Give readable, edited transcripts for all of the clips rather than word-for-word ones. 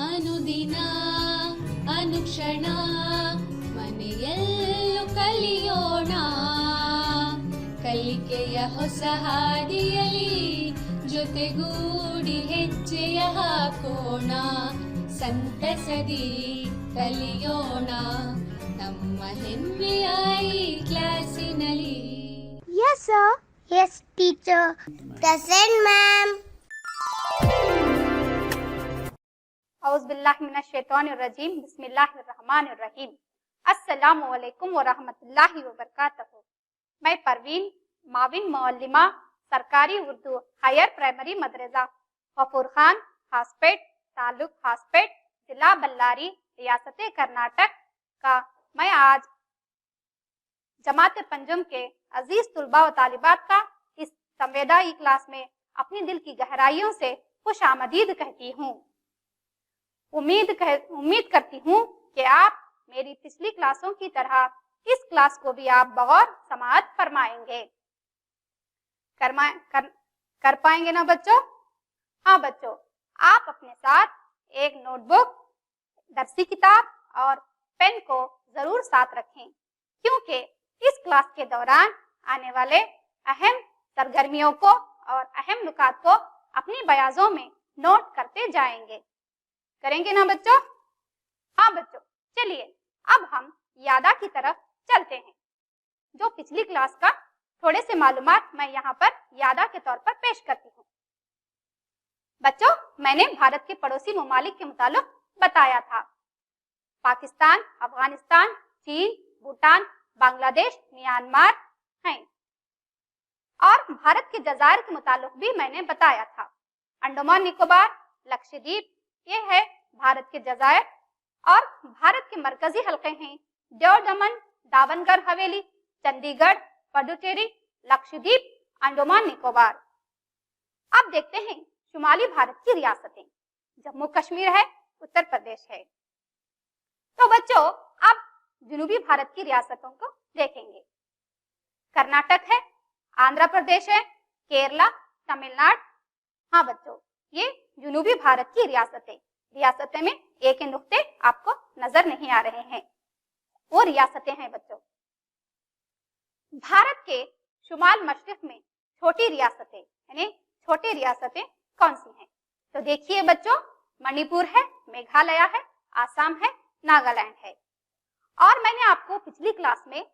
ಅನುದಿನ ಅನುಕ್ಷಣ ಮನೆಯಲ್ಲೂ ಕಲಿಯೋಣ ಕಲಿಕೆಯ ಹೊಸ ಹಾದಿಯಲಿ ಜೊತೆಗೂಡಿ ಹೆಜ್ಜೆಯ ಹಾಕೋಣ ಸಂತಸದಿ ಕಲಿಯೋಣ ನಮ್ಮ ಹೆಮ್ಮೆಯ ಈ ಕ್ಲಾಸಿನಲ್ಲಿ. Yes, sir. Yes, teacher. Present, ma'am. औज़ुबिल्लाहिमिनश्शैतानिर्रजीम बिस्मिल्लाहिर्रहमानिर्रहीम अस्सलामु अलैकुम व रहमतुल्लाहि व बरकातहू। मैं परवीन माविन मौल्लिमा सरकारी उर्दू हायर प्राइमरी मदरसा गफूर खान हासपेट तालुक हासपेट जिला बल्लारी रियासत कर्नाटक का मैं आज जमात पंजुम के अजीज तुलबा व तालिबात का इस संवेदाई क्लास में अपनी दिल की गहराइयों से खुश आमदीद कहती हूँ। उम्मीद करती हूँ कि आप मेरी पिछली क्लासों की तरह इस क्लास को भी आप बगौर समाअत फरमाएंगे। कर पाएंगे ना बच्चों? हाँ बच्चों, आप अपने साथ एक नोटबुक, दरसी किताब और पेन को जरूर साथ रखें, क्योंकि इस क्लास के दौरान आने वाले अहम सरगर्मियों को और अहम नुकात को अपनी बयाजों में नोट करते जाएंगे। करेंगे ना बच्चों? हाँ बच्चों, चलिए अब हम यादा की तरफ चलते हैं। जो पिछली क्लास का थोड़े से मालूमात मैं यहाँ पर यादा के तौर पर पेश करती हूँ। बच्चों, मैंने भारत के पड़ोसी ममालिक के मुतालिक बताया था। पाकिस्तान, अफगानिस्तान, चीन, भूटान, बांग्लादेश, म्यांमार हैं। और भारत के जजायर के मुतालिक भी मैंने बताया था। अंडमान निकोबार, लक्षद्वीप, ये है भारत के जजायर। और भारत के मरकजी हल्के हैं ड्योर दमन, दावनगर हवेली, चंडीगढ़, पुडुचेरी, लक्षद्वीप, अंडमान निकोबार। अब देखते हैं शुमाली भारत की रियासतें। जम्मू कश्मीर है, उत्तर प्रदेश है। तो बच्चों, अब जनूबी भारत की रियासतों को देखेंगे। कर्नाटक है, आंध्र प्रदेश है, केरला, तमिलनाडु। हाँ बच्चों, ये जनूबी भारत की रियासतें में एक नुक्ते आपको नजर नहीं आ रहे हैं, वो रियासतें हैं बच्चों। भारत के शुमाल मशरिक में छोटी रियासतें यानी छोटी रियासतें कौन सी हैं? तो देखिए बच्चों, मणिपुर है, मेघालय है, आसाम है, नागालैंड है। और मैंने आपको पिछली क्लास में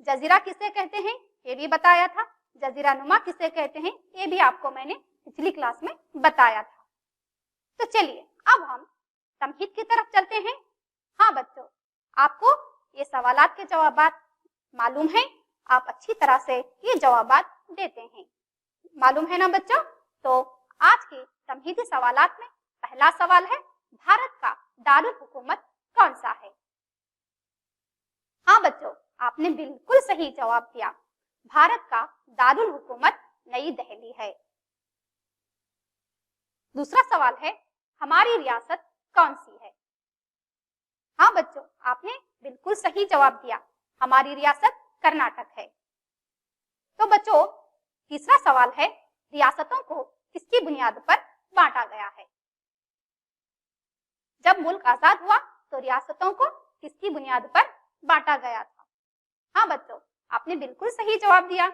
जजीरा किसे कहते हैं ये भी बताया था, जजीरा नुमा किसे कहते हैं ये भी आपको मैंने पिछली क्लास में बताया था। तो चलिए अब हम तमहीद की तरफ चलते हैं। हाँ बच्चों, आपको ये सवालात के जवाबात मालूम है, आप अच्छी तरह से ये जवाबात देते हैं, मालूम है ना बच्चों? तो आज के तमहीदी सवालात में पहला सवाल है, भारत का दारुल हुकूमत कौन सा है? हाँ बच्चों, आपने बिल्कुल सही जवाब दिया। भारत का दारुल हुकूमत नई दिल्ली है। दूसरा सवाल है, हमारी रियासत कौन सी है? हाँ बच्चों, आपने बिल्कुल सही जवाब दिया, हमारी रियासत कर्नाटक है। तो बच्चों, तीसरा सवाल है, रियासतों को किसकी बुनियाद पर बांटा गया है? जब मुल्क आजाद हुआ तो रियासतों को किसकी बुनियाद पर बांटा गया था? हाँ बच्चों, आपने बिल्कुल सही जवाब दिया।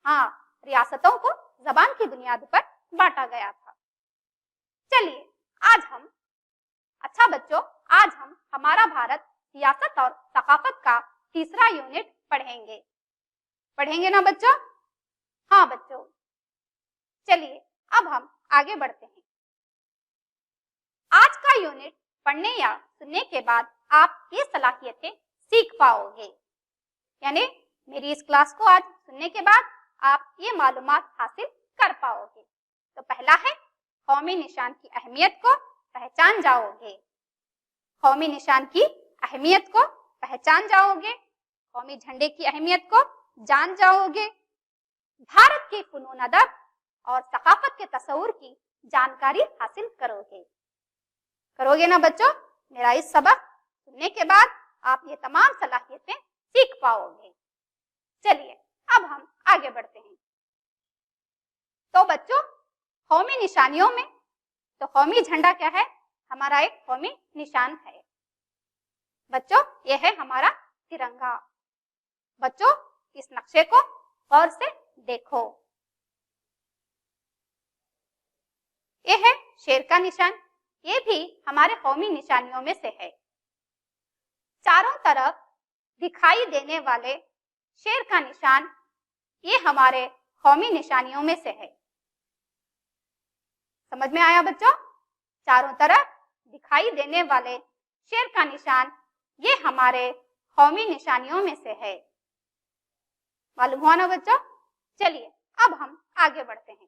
हाँ, रियासतों को जबान की बुनियाद पर बांटा गया था। चलिए आज हम हमारा भारत सियासत और सकाफत का तीसरा यूनिट पढ़ेंगे ना बच्चों? हाँ बच्चों, चलिए अब हम आगे बढ़ते हैं। आज का यूनिट पढ़ने या सुनने के बाद आप ये सलाहियतें सीख पाओगे, यानी मेरी इस क्लास को आज सुनने के बाद आप ये मालूमात हासिल कर पाओगे। तो पहला है, कौमी निशान की अहमियत को पहचान जाओगे। कौमी निशान की अहमियत को पहचान जाओगे, कौमी झंडे की अहमियत को जान जाओगे, भारत के फनून अदब और सकाफत के तस्वुर की जानकारी हासिल करोगे ना बच्चों? मेरा इस सबक सुनने के बाद आप ये तमाम सलाहियतें सीख पाओगे। चलिए अब हम आगे बढ़ते हैं। तो बच्चों, कौमी निशानियों में तो कौमी झंडा क्या है? हमारा एक कौमी निशान है। बच्चों, यह है हमारा तिरंगा। बच्चों, इस नक्शे को गौर से देखो। यह है शेर का निशान। ये भी हमारे कौमी निशानियों में से है। चारों तरफ दिखाई देने वाले शेर का निशान ये हमारे कौमी निशानियों में से है। समझ में आया बच्चों? चारों तरफ दिखाई देने वाले शेर का निशान ये हमारे कौमी निशानियों में से है। मालूम हुआ ना बच्चों? चलिए अब हम आगे बढ़ते हैं।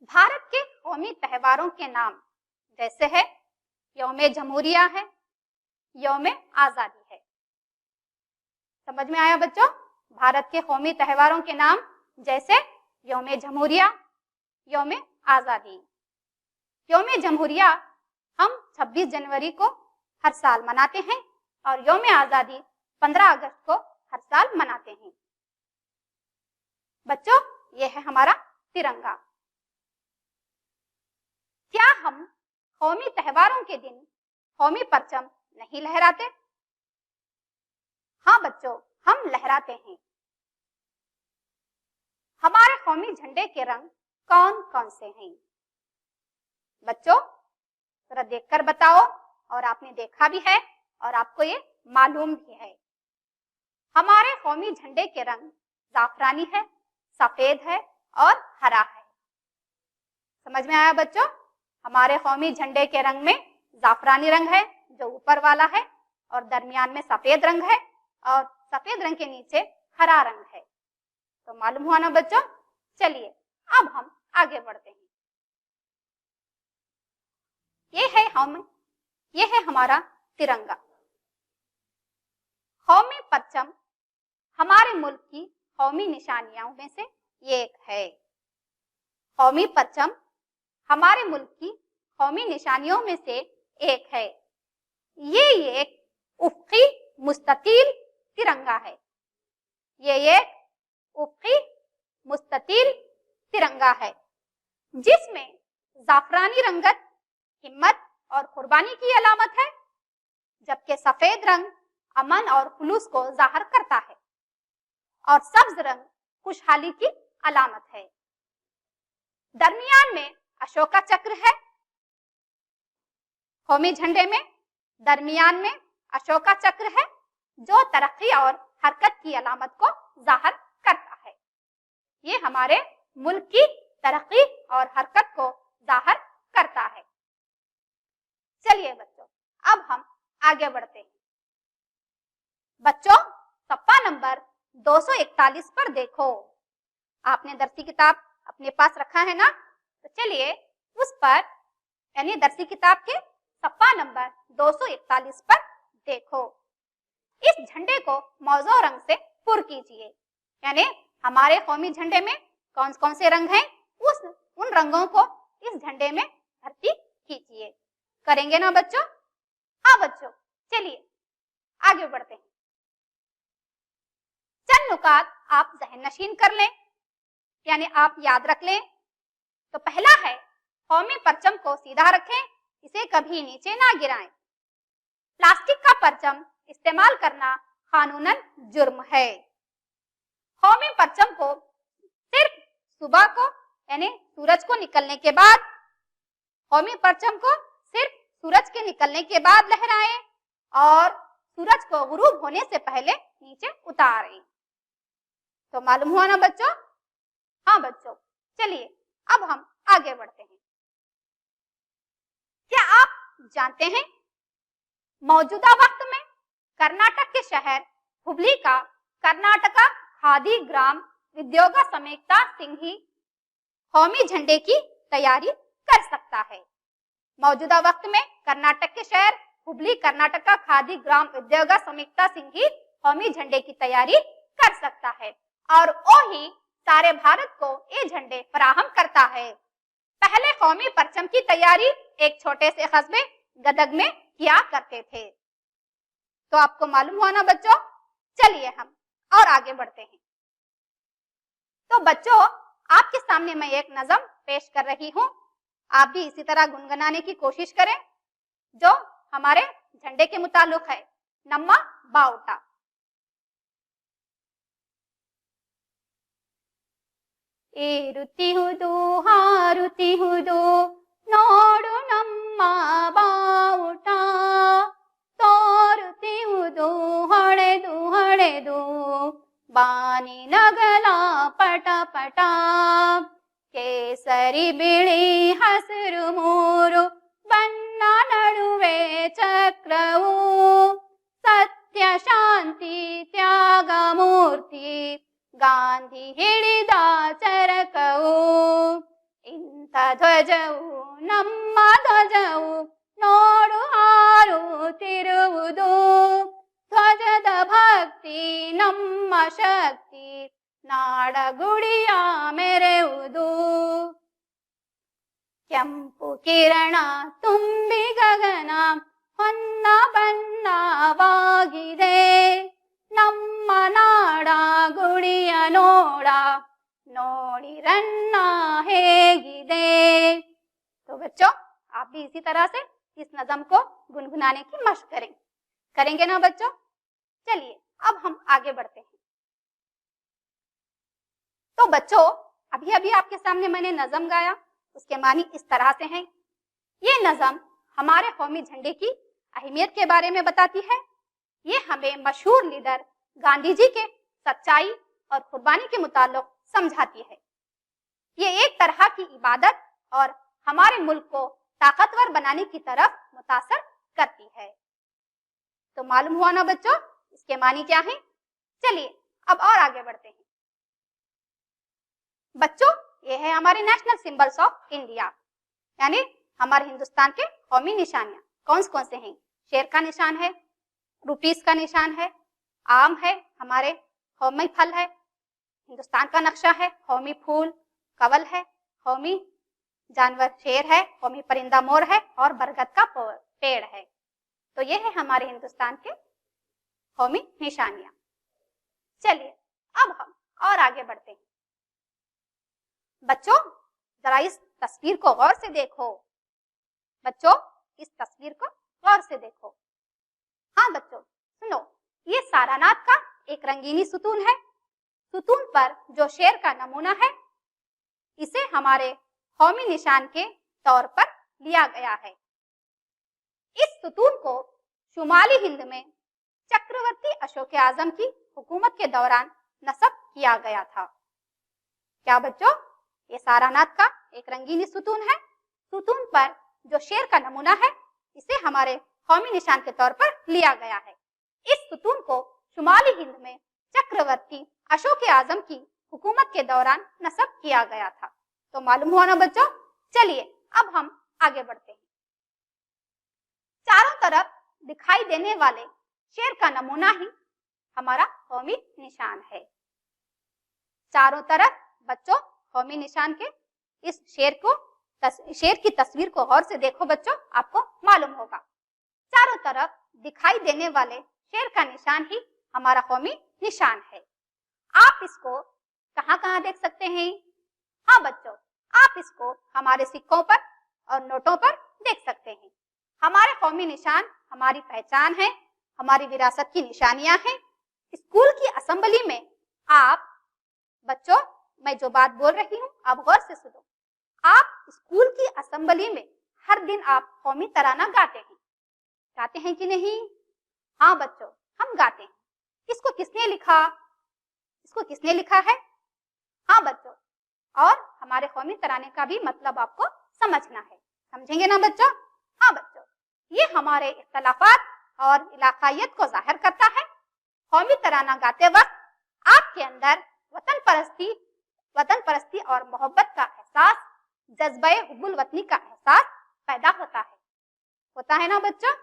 भारत के कौमी त्योहारों के नाम जैसे है यौम जमहूरिया है, यौम आजादी है। समझ में आया बच्चों? भारत के कौमी त्योहारों के नाम जैसे यौम जमहूरिया, यौम आजादी। यौम जमहूरिया हम 26 जनवरी को हर साल मनाते हैं और यौम आजादी 15 अगस्त को हर साल मनाते हैं। बच्चों, यह है हमारा तिरंगा। क्या हम कौमी त्योहारों के दिन कौमी परचम नहीं लहराते? हाँ बच्चों, हम लहराते हैं। हमारे कौमी झंडे के रंग कौन कौन से हैं? बच्चों, जरा देखकर बताओ। और आपने देखा भी है और आपको ये मालूम भी है। हमारे कौमी झंडे के रंग जाफरानी है, सफेद है और हरा है। समझ में आया बच्चों? हमारे कौमी झंडे के रंग में जाफरानी रंग है जो ऊपर वाला है, और दरमियान में सफेद रंग है, और सफेद रंग के नीचे हरा रंग है। तो मालूम हुआ ना बच्चों? चलिए अब हम आगे बढ़ते हैं। ये है हमारा तिरंगा। कौमी परचम हमारे मुल्क की कौमी निशानियों में से एक है। कौमी परचम हमारे मुल्क की कौमी निशानियों में से एक है। ये एक उफ़क़ी मुस्ततील तिरंगा है। ये एक उफ़क़ी मुस्ततील तिरंगा है जिसमें जाफरानी रंगत हिम्मत और कुर्बानी की अलामत है, जबकि सफेद रंग अमन और खुलूस को जाहिर करता है, और सब्ज रंग खुशहाली की अलामत है। दरमियान में अशोका चक्र है। कौमी झंडे में दरमियान में अशोका चक्र है जो तरक्की और हरकत की अलामत को जाहिर करता है। ये हमारे मुल्क की तरक्की और हरकत को जाहिर करता है। चलिए बच्चों, अब हम आगे बढ़ते हैं। बच्चों, सफ़ा नंबर 241 पर देखो। आपने दर्सी किताब अपने पास रखा है ना? तो चलिए उस पर यानी दर्सी किताब के सफ़ा नंबर 241 पर देखो। इस झंडे को मौजू रंग से पुर कीजिए। यानी हमारे कौमी झंडे में कौन कौन से रंग हैं, उन रंगों को इस झंडे में भर्ती कीजिए। करेंगे ना बच्चों? हाँ बच्चों, चलिए आगे बढ़ते हैं। चंद नुकात आप ज़हन नशीन कर लें, यानी आप याद रख लें। तो पहला है, कौमी परचम को सीधा रखें, इसे कभी नीचे ना गिराएं। प्लास्टिक का परचम इस्तेमाल करना कानूनन जुर्म है। कौमी परचम को सिर्फ सुबह को यानी सूरज को निकलने के बाद, कौमी परचम को सिर्फ सूरज के निकलने के बाद लहराएं और सूरज को गुरूब होने से पहले नीचे उतारें। तो मालूम हुआ ना बच्चों? हाँ बच्चों, चलिए अब हम आगे बढ़ते हैं। क्या आप जानते हैं मौजूदा वक्त में कर्नाटक के शहर हुबली का कर्नाटका खादी ग्राम उद्योगा समेता सिंघी कौमी झंडे की तैयारी कर सकता है। मौजूदा वक्त में कर्नाटक के शहर हुबली कर्नाटका खादी ग्राम उद्योगा समेता सिंघी कौमी झंडे की तैयारी कर सकता है, और वो ही सारे भारत को ये झंडे फराहम करता है। पहले कौमी परचम की तैयारी एक छोटे से कस्बे गदग में किया करते थे। तो आपको मालूम हुआ ना बच्चों? चलिए हम और आगे बढ़ते हैं। तो बच्चों, आपके सामने मैं एक नज़म पेश कर रही हूँ। आप भी इसी तरह गुनगुनाने की कोशिश करें जो हमारे झंडे के मुताल्लिक है। नम्मा बाउटा। ಏರುತ್ತಿಹುದು ಹಾರುತ್ತಿಹುದು ನೋಡು ನಮ್ಮ ಬಾವುಟ, ತೋರುತ್ತಿಹುದು ಹೊಳೆದು ಹೊಳೆದು ಬಾನಿನಗಲ ಪಟ ಪಟ, ಕೇಸರಿ ಬಿಳಿ ಹಸಿರು ಮೂರು ಬಣ್ಣ ನಡುವೆ ಚಕ್ರವು, ಸತ್ಯ ಶಾಂತಿ ತ್ಯಾಗ ಮೂರ್ತಿ ಗಾಂಧಿ ಹಿಡಿದ ಚರಕವು. ಇಂಥ ಧ್ವಜವು ನಮ್ಮ ಧ್ವಜವು ನೋಡು ಹಾರುತ್ತಿರುವುದು, ಧ್ವಜದ ಭಕ್ತಿ ನಮ್ಮ ಶಕ್ತಿ ನಾಡ ಗುಡಿಯ ಮೆರೆಯುವುದು. ಕೆಂಪು ಕಿರಣ ತುಂಬಿ ಗಗನ ಹೊನ್ನ ಬಣ್ಣವಾಗಿದೆ, ನಮ್ಮ ನಾಡ ಗುಡಿಯ ನೋಡ ನೋಡಿರಣ್ಣ ಹೇಗಿದೆ। तो बच्चों, आप भी इसी तरह से इस नज़म को गुनगुनाने की मशक करेंगे ना बच्चों? चलिए अब हम आगे बढ़ते हैं। तो बच्चों, अभी अभी आपके सामने मैंने नज़म गाया, उसके मानी इस तरह से हैं। ये नज़म हमारे कौमी झंडे की अहमियत के बारे में बताती है। ये हमें मशहूर लीडर गांधी जी के सच्चाई और कुर्बानी के मुताल्लिक समझाती है। ये एक तरह की इबादत और हमारे मुल्क को ताकतवर बनाने की तरफ मुतासर करती है। तो मालूम हुआ ना बच्चों इसके मानी क्या है? चलिए अब और आगे बढ़ते हैं। बच्चों, ये है हमारे नेशनल सिंबल्स ऑफ इंडिया, यानी हमारे हिंदुस्तान के कौमी निशानियां। कौन कौन से हैं? शेर का निशान है, रुपीस का निशान है, आम है, हमारे कौमी फल है, हिंदुस्तान का नक्शा है, कौमी फूल कवल है, कौमी जानवर शेर है, कौमी परिंदा मोर है और बरगद का पेड़ है। तो ये है हमारे हिंदुस्तान के कौमी निशानियां। चलिए अब हम और आगे बढ़ते हैं। बच्चों, जरा इस तस्वीर को गौर से देखो। बच्चों, इस तस्वीर को गौर से देखो। हाँ बच्चों, सुनो, ये सारानाथ का एक रंगीनी सुतून है। सुतून पर जो शेर का नमूना है, इसे हमारे कौमी निशान के तौर पर लिया गया है। इस सुतून को शुमाली हिंद में चक्रवर्ती अशोक आजम की हुकूमत के दौरान नस्ब किया गया था। क्या बच्चों? ये सारानाथ का एक रंगीनी सुतून है। सुतून पर जो शेर का नमूना है, इसे हमारे कौमी निशान के तौर पर लिया गया है। इस सुतून को शुमाली हिंद में चक्रवर्ती अशोक आजम की हुकूमत के दौरान नस्ब किया गया था। तो मालूम हुआ ना बच्चों? चलिए अब हम आगे बढ़ते हैं। चारों तरफ दिखाई देने वाले शेर का नमूना ही हमारा कौमी निशान है। चारों तरफ बच्चों कौमी निशान के इस शेर की तस्वीर को गौर से देखो बच्चों, आपको मालूम होगा। चारों तरफ दिखाई देने वाले शेर का निशान ही हमारा कौमी निशान है। आप इसको कहाँ-कहाँ देख सकते हैं? हाँ बच्चों, आप इसको हमारे सिक्कों पर और नोटों पर देख सकते हैं। हमारे कौमी निशान हमारी पहचान है, हमारी विरासत की निशानियां हैं। स्कूल की असेंबली में आप बच्चों, मैं जो बात बोल रही हूँ आप गौर से सुनो। आप स्कूल की असेंबली में हर दिन आप कौमी तराना गाते हैं कि नहीं? हाँ बच्चों, हम गाते हैं। इसको किसने लिखा है? हाँ बच्चों, और हमारे कौमी तराने का भी मतलब आपको समझना है। समझेंगे ना बच्चों? हाँ बच्चों, ये हमारे इख्तलाफात और इलाकायत को जाहिर करता है। कौमी तराना गाते वक्त आपके अंदर वतन परस्ती और मोहब्बत का एहसास, जज्बे हुब्बुल वतनी का एहसास पैदा होता है ना बच्चों?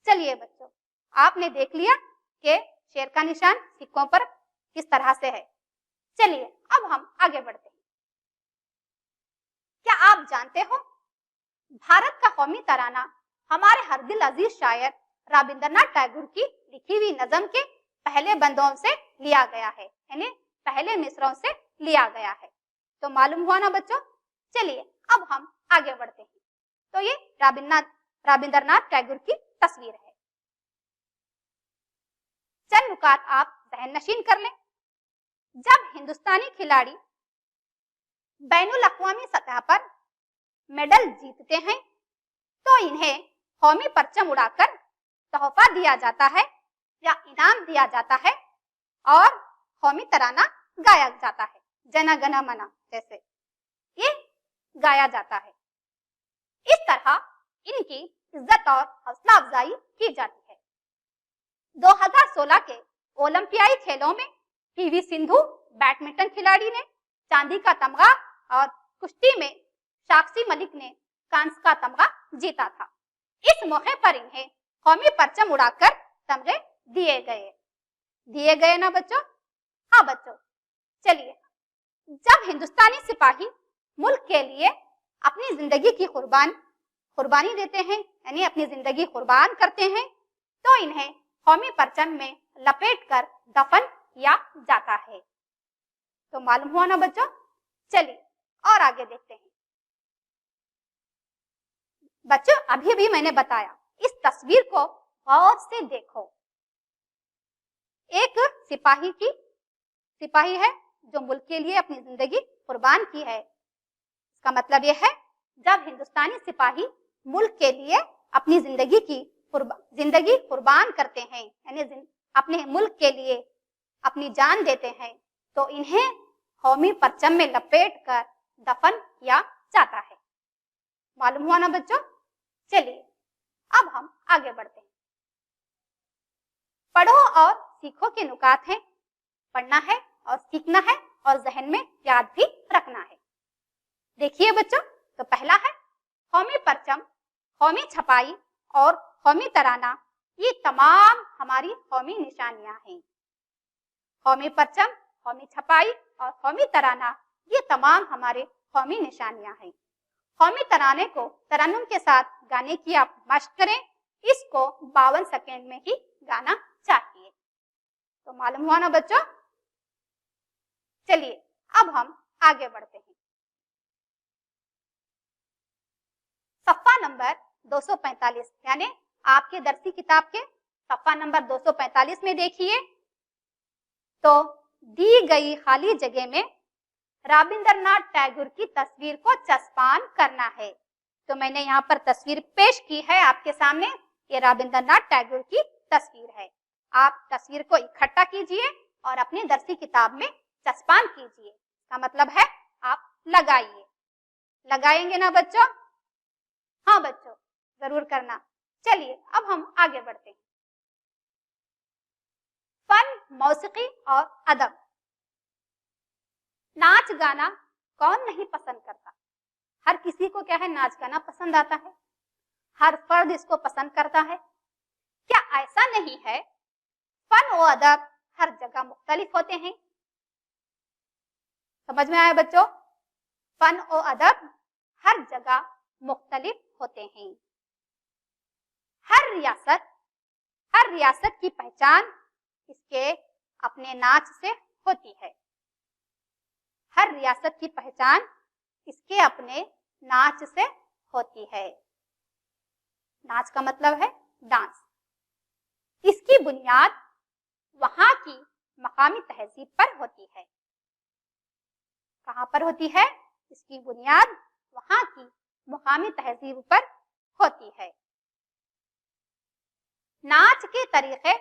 चलिए बच्चों, आपने देख लिया कि शेर का निशान सिक्कों पर किस तरह से है। चलिए अब हम आगे बढ़ते हैं। क्या आप जानते हो, भारत का कौमी तराना हमारे हर दिल अजीज शायर रविंद्रनाथ टैगोर की लिखी हुई नज़म के पहले बंदों से लिया गया है, यानी पहले मिसरों से लिया गया है। तो मालूम हुआ ना बच्चों? चलिए अब हम आगे बढ़ते हैं। तो ये रविंद्रनाथ टैगोर की तस्वीर है। चंद नुकात आप ज़हन नशीन कर लें। जब हिंदुस्तानी खिलाड़ी बैनुल अक़वामी सतह पर मेडल जीतते हैं तो इन्हें कौमी परचम उड़ाकर तोहफा दिया जाता है या इनाम दिया जाता है और कौमी तराना गाया जाता है, जन गण मन जैसे ये गाया जाता है। इस तरह इनकी इज्जत और हौसला अफजाई की जाती है। 2016 के ओलंपियाई खेलों में पीवी सिंधु बैडमिंटन खिलाड़ी ने चांदी का तमगा और कुश्ती में साक्षी मलिक ने कांस्य का तमगा जीता था। इस मौके पर इन्हें कौमी परचम उड़ाकर तमगे दिए गए ना बच्चों? हाँ बच्चों, चलिए, जब हिंदुस्तानी सिपाही मुल्क के लिए अपनी जिंदगी की कुर्बानी देते हैं, यानी अपनी जिंदगी कुर्बान करते हैं, तो इन्हें कौमी परचम में लपेटकर दफन किया जाता है। तो मालूम हुआ ना बच्चों? चलिए और आगे देखते हैं। बच्चों, अभी भी मैंने बताया, इस तस्वीर को गौर से देखो। एक सिपाही है जो मुल्क के लिए अपनी जिंदगी कुर्बान की है। इसका मतलब यह है, जब हिंदुस्तानी सिपाही मुल्क के लिए अपनी जिंदगी कुर्बान करते हैं, यानी अपने मुल्क के लिए अपनी जान देते हैं, तो इन्हें कौमी परचम में लपेटकर दफन किया जाता है। मालूम हुआ ना बच्चों? चलिए अब हम आगे बढ़ते हैं। पढ़ो और सीखो के नुकात हैं। पढ़ना है और सीखना है और जहन में याद भी रखना है। देखिए बच्चों, तो पहला है कौमी परचम, कौमी छपाई और कौमी तराना, ये तमाम हमारी कौमी निशानियां हैं। कौमी परचम, कौमी छपाई और कौमी तराना, ये तमाम हमारे कौमी निशानियां हैं। कौमी तराने को तरन्नुम के साथ गाने की आप मशक करें। इसको 52 सेकेंड में ही गाना चाहिए। तो मालूम हुआ ना बच्चों? चलिए अब हम आगे बढ़ते हैं। सफ़ा नंबर 245, यानी आपके दरसी किताब के सफ़ा नंबर 245 में देखिए, तो दी गई खाली जगह में रविंद्रनाथ टैगोर की तस्वीर को चस्पान करना है। तो मैंने यहाँ पर तस्वीर पेश की है आपके सामने। ये रविंद्रनाथ टैगोर की तस्वीर है। आप तस्वीर को इकट्ठा कीजिए और अपनी दरसी किताब में चस्पान कीजिए। इसका मतलब है आप लगाइए। लगाएंगे ना बच्चों? हाँ बच्चों, जरूर करना। चलिए अब हम आगे बढ़ते हैं। फन, मौसीकी और अदब। नाच गाना कौन नहीं पसंद करता? हर किसी को क्या है, नाच गाना पसंद आता है। हर फर्द इसको पसंद करता है। क्या ऐसा नहीं है? फन और अदब हर जगह मुख्तलिफ होते हैं। समझ में आया बच्चों? फन और अदब हर जगह मुख्तलिफ होते हैं। हर रियासत की पहचान इसके अपने नाच से होती है। हर रियासत की पहचान इसके अपने नाच से होती है। नाच का मतलब है डांस। इसकी बुनियाद वहां की मकामी तहजीब पर होती है। कहाँ पर होती है? इसकी बुनियाद वहां की मकामी तहजीब पर होती है। नाच के तरीके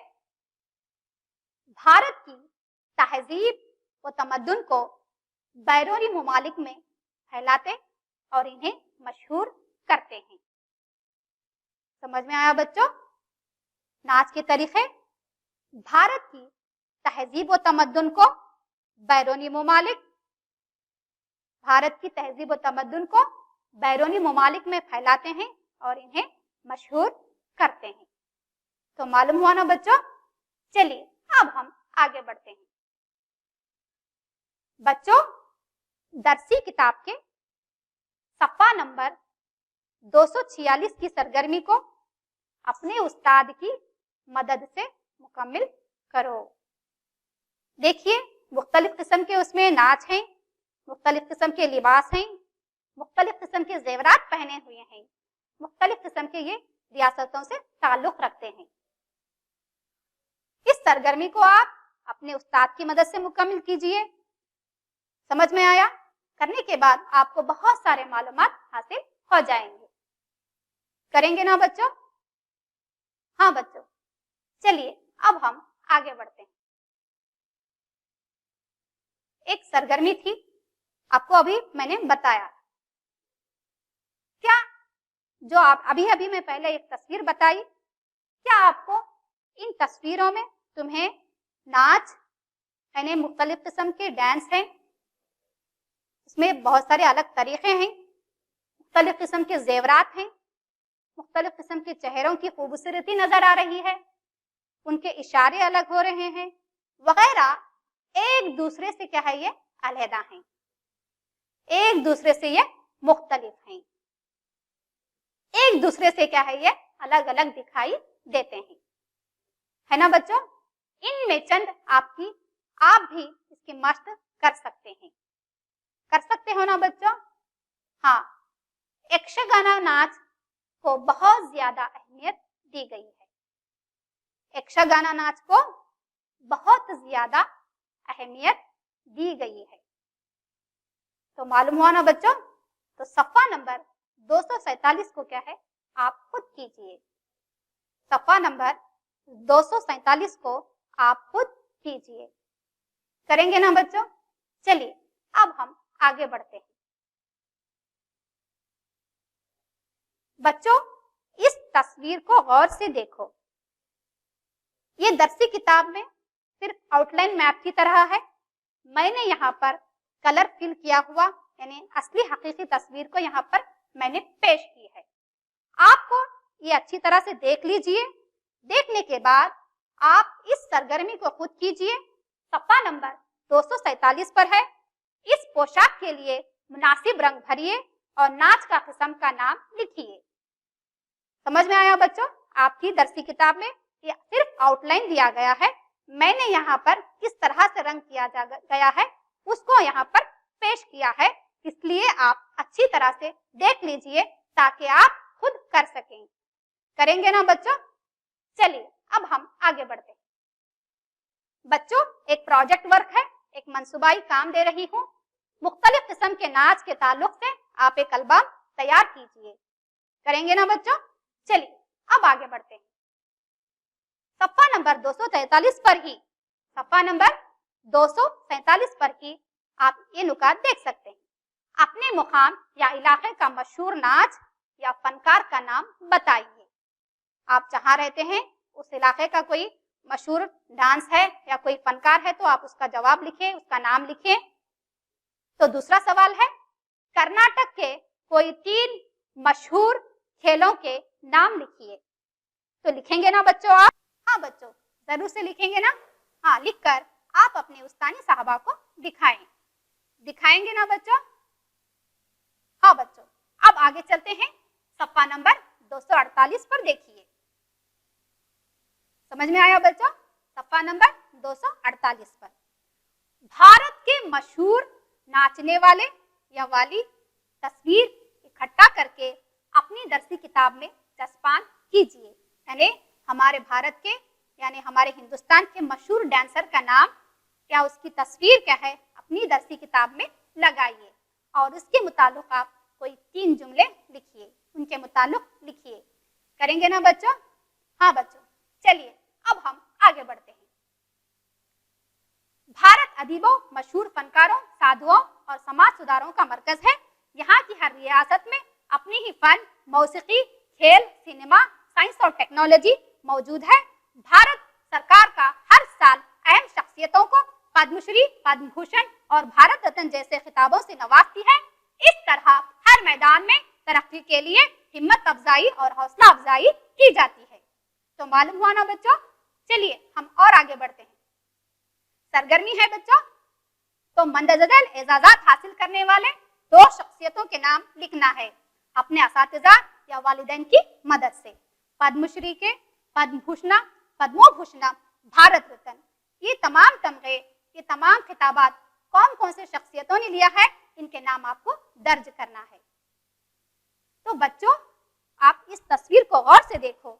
भारत की तहजीब व तमद्दुन को बैरूनी ममालिक में फैलाते और इन्हें मशहूर करते हैं। समझ में आया बच्चों? नाच के तरीके भारत की तहजीब व तमद्दुन को बैरूनी ममालिक में फैलाते हैं और इन्हें मशहूर करते हैं। तो मालूम हुआ ना बच्चों? चलिए अब हम आगे बढ़ते हैं। बच्चों, दरसी किताब के सफ़ा नंबर 246 की सरगर्मी को अपने उस्ताद की मदद से मुकम्मिल करो। देखिए, मुख्तलिफ किस्म के उसमें नाच हैं, मुख्तलिफ किस्म के लिबास हैं, मुख्तलिफ किस्म किस्म के जेवरात पहने हुए हैं। मुख्तलिफ किस्म के ये रियासतों से ताल्लुक रखते हैं। इस सरगर्मी को आप अपने उस्ताद की मदद से मुकम्मल कीजिए। समझ में आया? करने के बाद आपको बहुत सारे मालूमात हासिल हो जाएंगे। करेंगे ना बच्चों? हाँ बच्चों, चलिए अब हम आगे बढ़ते हैं। एक सरगर्मी थी, आपको अभी मैंने बताया। क्या जो आप अभी मैं पहले एक तस्वीर बताई, क्या आपको इन तस्वीरों में तुम्हें नाच यानी मुख्तलिफ किस्म के डांस हैं, इसमें बहुत सारे अलग तरीके हैं, मुख्तलिफ किस्म के जेवरात हैं, मुख्तलिफ किस्म के चेहरों की खूबसूरती नजर आ रही है, उनके इशारे अलग हो रहे हैं वगैरह, एक दूसरे से क्या है ये अलहदा हैं, एक दूसरे से ये मुख्तलिफ हैं, एक दूसरे से क्या है ये अलग अलग दिखाई देते हैं, है ना बच्चों? इनमें चंद आप भी इसकी मश्क कर सकते हैं। कर सकते हो ना बच्चों? हाँ, यक्षगाना नाच को बहुत ज्यादा अहमियत दी गई है। यक्षगाना नाच को बहुत ज्यादा अहमियत दी गई है। तो मालूम हुआ ना बच्चों? तो सफ़ा नंबर 247 को क्या है आप खुद कीजिए। सफ़ा नंबर 247 को आप खुद कीजिए। करेंगे ना बच्चों? चलिए अब हम आगे बढ़ते हैं। बच्चों, इस तस्वीर को गौर से देखो। ये दरसी किताब में सिर्फ आउटलाइन मैप की तरह है। मैंने यहाँ पर कलर फिल किया हुआ यानी असली हकीकी तस्वीर को यहाँ पर मैंने पेश की है। आपको ये अच्छी तरह से देख लीजिए। देखने के बाद आप इस सरगर्मी को खुद कीजिए। सफ़ा नंबर 247 पर है। इस पोशाक के लिए मुनासिब रंग भरिए और नाच का किस्म का नाम लिखिए। समझ में आया बच्चों? आपकी दरसी किताब में ये सिर्फ आउटलाइन दिया गया है। मैंने यहाँ पर किस तरह से रंग किया गया है उसको यहाँ पर पेश किया है, इसलिए आप अच्छी तरह से देख लीजिए ताकि आप खुद कर सकें। करेंगे ना बच्चों? चलिए अब हम आगे बढ़ते हैं। बच्चों, एक प्रोजेक्ट वर्क है, एक मंसूबाई काम दे रही हूँ। मुख्तलिफ किस्म के नाच के ताल्लुक से आप एक एल्बम तैयार कीजिए। करेंगे ना बच्चों? चलिए अब आगे बढ़ते हैं। सफ़ा नंबर 243 पर ही सफ़ा नंबर 247 पर ही आप ये नुकात देख सकते हैं। अपने मुकाम या इलाके का मशहूर नाच या फनकार का नाम बताइए। आप जहाँ रहते हैं उस इलाके का कोई मशहूर डांस है या कोई फनकार है तो आप उसका जवाब लिखें, उसका नाम लिखें। तो दूसरा सवाल है, कर्नाटक के कोई 3 मशहूर खेलों के नाम लिखिए। तो लिखेंगे ना बच्चों आप? हाँ बच्चों, जरूर से लिखेंगे ना? हाँ, लिखकर आप अपने उस्तानी साहबा को दिखाएंगे ना बच्चों? हाँ बच्चों, अब आगे चलते हैं। सफ़ा नंबर 248 पर देखिए। समझ में आया बच्चों? सफ़ा नंबर 248 पर भारत के मशहूर नाचने वाले या वाली तस्वीर इकट्ठा करके अपनी दरसी किताब में चस्पान कीजिए। यानी हमारे भारत के यानी हमारे हिंदुस्तान के मशहूर डांसर का नाम या उसकी तस्वीर क्या है अपनी दरसी किताब में लगाइए और उसके मुताल्लिक आप कोई 3 जुमले लिखिए, उनके मुताल्लिक लिखिए। करेंगे ना बच्चों? हाँ बच्चों, चलिए अब हम आगे बढ़ते हैं। भारत अदीबों, मशहूर फनकारों, साधुओं और समाज सुधारों का मरकज है। यहाँ की हर रियासत में अपनी ही फन, मौसीकी, खेल, सिनेमा, साइंस और टेक्नोलॉजी मौजूद है। भारत सरकार का हर साल अहम शख्सियतों को पद्मश्री, पद्म भूषण और भारत रत्न जैसे खिताबों से नवाजती है। इस तरह हर मैदान में तरक्की के लिए हिम्मत अफजाई और हौसला अफजाई की जाती है। तो मालूम हुआ ना बच्चों? चलिए हम और आगे बढ़ते हैं। सरगर्मी है बच्चों, तो मंदजल एजाजात हासिल करने वाले 2 शख्सियतों के नाम लिखना है अपने असातिज़ा या वालिदैन की मदद से। पद्मश्री के, पद्म भूषण, पद्मोभूषण, भारत रत्न, ये तमाम तमगे, ये तमाम खिताबात कौन कौन से शख्सियतों ने लिया है, इनके नाम आपको दर्ज करना है। तो बच्चों, आप इस तस्वीर को गौर से देखो।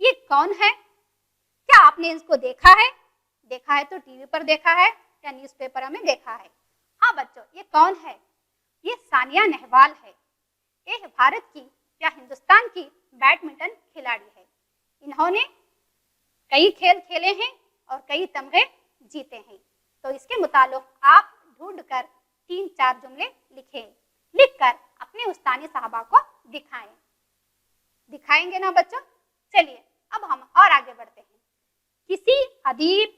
ये कौन है? क्या आपने इसको देखा है? देखा है तो टीवी पर देखा है या न्यूज़पेपर में देखा है? हाँ बच्चों, ये कौन है? ये सानिया नेहवाल है। ये भारत की या हिंदुस्तान की बैडमिंटन खिलाड़ी है। इन्होंने कई खेल खेले हैं और कई तमगे जीते हैं। तो इसके मुताबिक आप ढूंढकर 3-4 जुमले लिखें, लिखकर अपने उस्तानी साहबा को दिखाएं। दिखाएंगे ना बच्चों? चलिए अब हम और आगे बढ़ते हैं। किसी अदीब,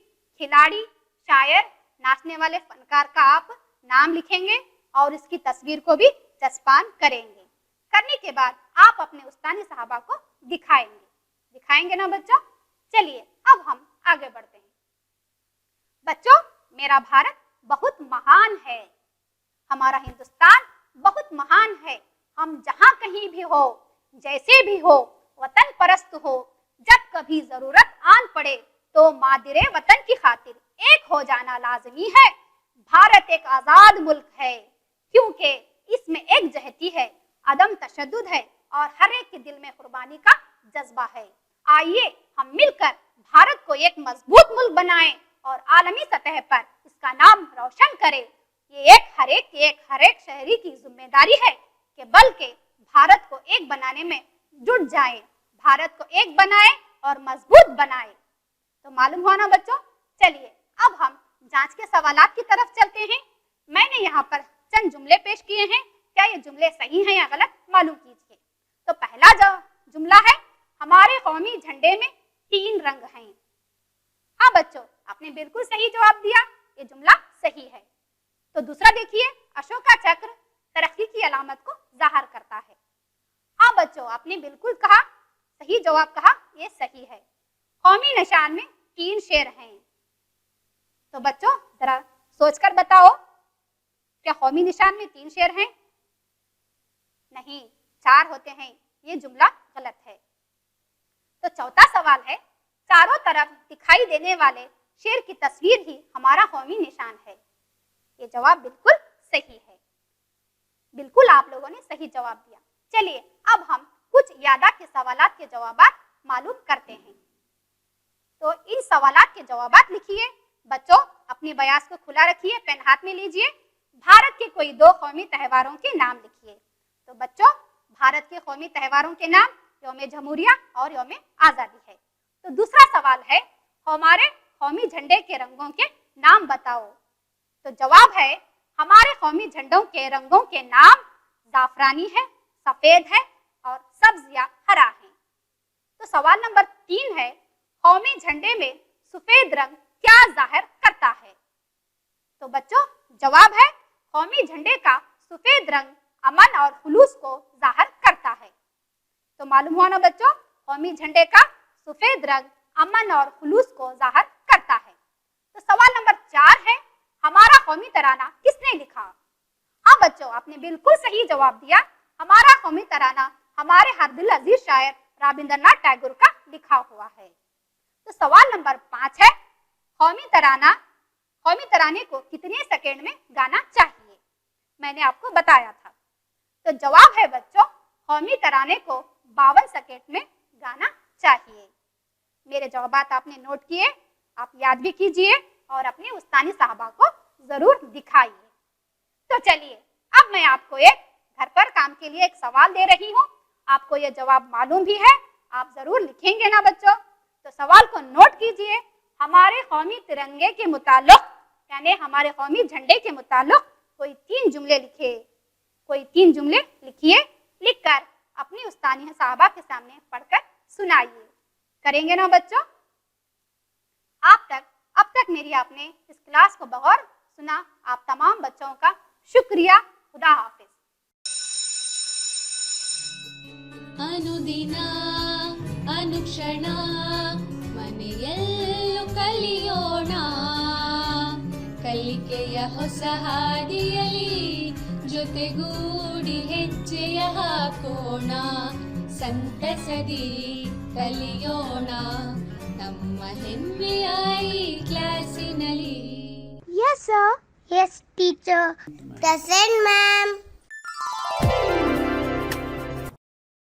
खिलाड़ी, शायर, नाचने वाले फनकार का आप नाम लिखेंगे और इसकी तस्वीर को भी चस्पान करेंगे। करने के बाद आप अपने उस्तानी साहबा को दिखाएंगे। दिखाएंगे ना बच्चों? चलिए अब हम आगे बढ़ते हैं। बच्चों, मेरा भारत बहुत महान है। हमारा हिंदुस्तान बहुत महान है। हम जहाँ कहीं भी हो, जैसे भी हो, वतन परस्त हो, जब कभी जरूरत आन पड़े तो मादिरे वतन की खातिर एक हो जाना लाजमी है। भारत एक आजाद मुल्क है क्योंकि इसमें एक जहती है, अदम तशद्दुद है और हर एक के दिल में कुर्बानी का जज्बा है। आइए हम मिलकर भारत को एक मजबूत मुल्क बनाएं और आलमी सतह पर इसका नाम रोशन करें। ये हर एक शहरी की जिम्मेदारी है कि बल्कि भारत को एक बनाने में जुट जाए, भारत को एक बनाए और मजबूत बनाए। तो मालूम हुआ ना बच्चों? चलिए अब हम जांच के सवालात की तरफ चलते हैं। मैंने यहाँ पर चंद जुमले पेश किए हैं। क्या ये जुमले सही हैं या गलत, मालूम कीजिए। तो पहला जो जुमला है, हमारे कौमी झंडे में 3 रंग हैं। हाँ बच्चों, आपने बिल्कुल सही जवाब दिया, ये जुमला सही है। तो दूसरा देखिए, अशोका चक्र तरक्की की अलामत को जाहिर करता है। हाँ बच्चों, आपने बिल्कुल कहा, सही जवाब कहा, ये सही है। कौमी निशान में 3 शेर हैं। तो बच्चों जरा सोचकर बताओ, क्या कौमी निशान में 3 शेर हैं? नहीं, 4 होते हैं। ये जुमला गलत है। तो चौथा सवाल है, चारों तरफ दिखाई देने वाले शेर की तस्वीर ही हमारा कौमी निशान है। ये जवाब बिल्कुल सही है। बिल्कुल आप लोगों ने सही जवाब दिया। चलिए अब हम कुछ यादात के सवालात के जवाबात मालूम करते हैं। तो इन सवालात के जवाबात लिखिए। बच्चों अपनी बयास को खुला रखिए, पेन हाथ में लीजिए। भारत के कोई 2 कौमी त्योहारों के नाम लिखिए। तो बच्चों भारत के कौमी त्योहारों के नाम यौम जमहूरिया और यौम आज़ादी है। तो दूसरा सवाल है, हमारे कौमी झंडे के रंगों के नाम बताओ। तो जवाब है, हमारे कौमी झंडों के रंगों के नाम जाफरानी है, सफेद है और सब्ज या हरा है। तो सवाल नंबर 3 है, कौमी झंडे में सफेद रंग क्या जाहिर करता है? तो बच्चों जवाब है, कौमी झंडे का सफेद रंग अमन और खुलूस को जाहिर करता है। तो मालूम हुआ ना बच्चों, कौमी झंडे का सफेद रंग अमन और खुलूस को जाहिर करता है। तो सवाल नंबर 4 है, हमारा कौमी तराना किसने लिखा? हाँ बच्चों, आपने बिल्कुल सही जवाब दिया। हमारा कौमी तराना हमारे हर दिल अजीज शायर रविंद्रनाथ टैगोर का लिखा हुआ है। तो सवाल नंबर 5 है, कौमी तराने को कितने सेकेंड में गाना चाहिए? मैंने आपको बताया था। तो जवाब है बच्चों, कौमी तराने को 52 सेकेंड में गाना चाहिए। मेरे जवाबात आपने नोट किए, आप याद भी कीजिए और अपने उस्तानी साहबा को जरूर दिखाइए। तो चलिए अब मैं आपको एक घर पर काम के लिए एक सवाल दे रही हूँ। आपको ये जवाब मालूम भी है, आप जरूर लिखेंगे ना बच्चों? तो सवाल को नोट कीजिए। हमारे कौमी तिरंगे के मुताल्लिक यानी हमारे कौमी झंडे के मुताल्लिक कोई 3 जुमले लिखे। कोई 3 जुमले लिखिए, लिखकर अपनी उस्तानी साहबा के सामने पढ़कर सुनाइए। करेंगे ना बच्चों? अब तक मेरी आपने इस क्लास को बगौर सुना, आप तमाम बच्चों का शुक्रिया। खुदा हाफिज। ಅನುದಿನ ಅನುಕ್ಷಣ ಮನೆಯಲ್ಲೂ ಕಲಿಯೋಣ, ಕಲಿಕೆಯ ಹೊಸ ಹಾದಿಯಲಿ ಜೊತೆಗೂಡಿ ಹೆಜ್ಜೆಯ ಹಾಕೋಣ, ಸಂತಸದಿ ಕಲಿಯೋಣ ನಮ್ಮ ಹೆಮ್ಮೆಯ ಈ ಕ್ಲಾಸಿನಲ್ಲಿ. Yes sir. Yes teacher. Present ma'am.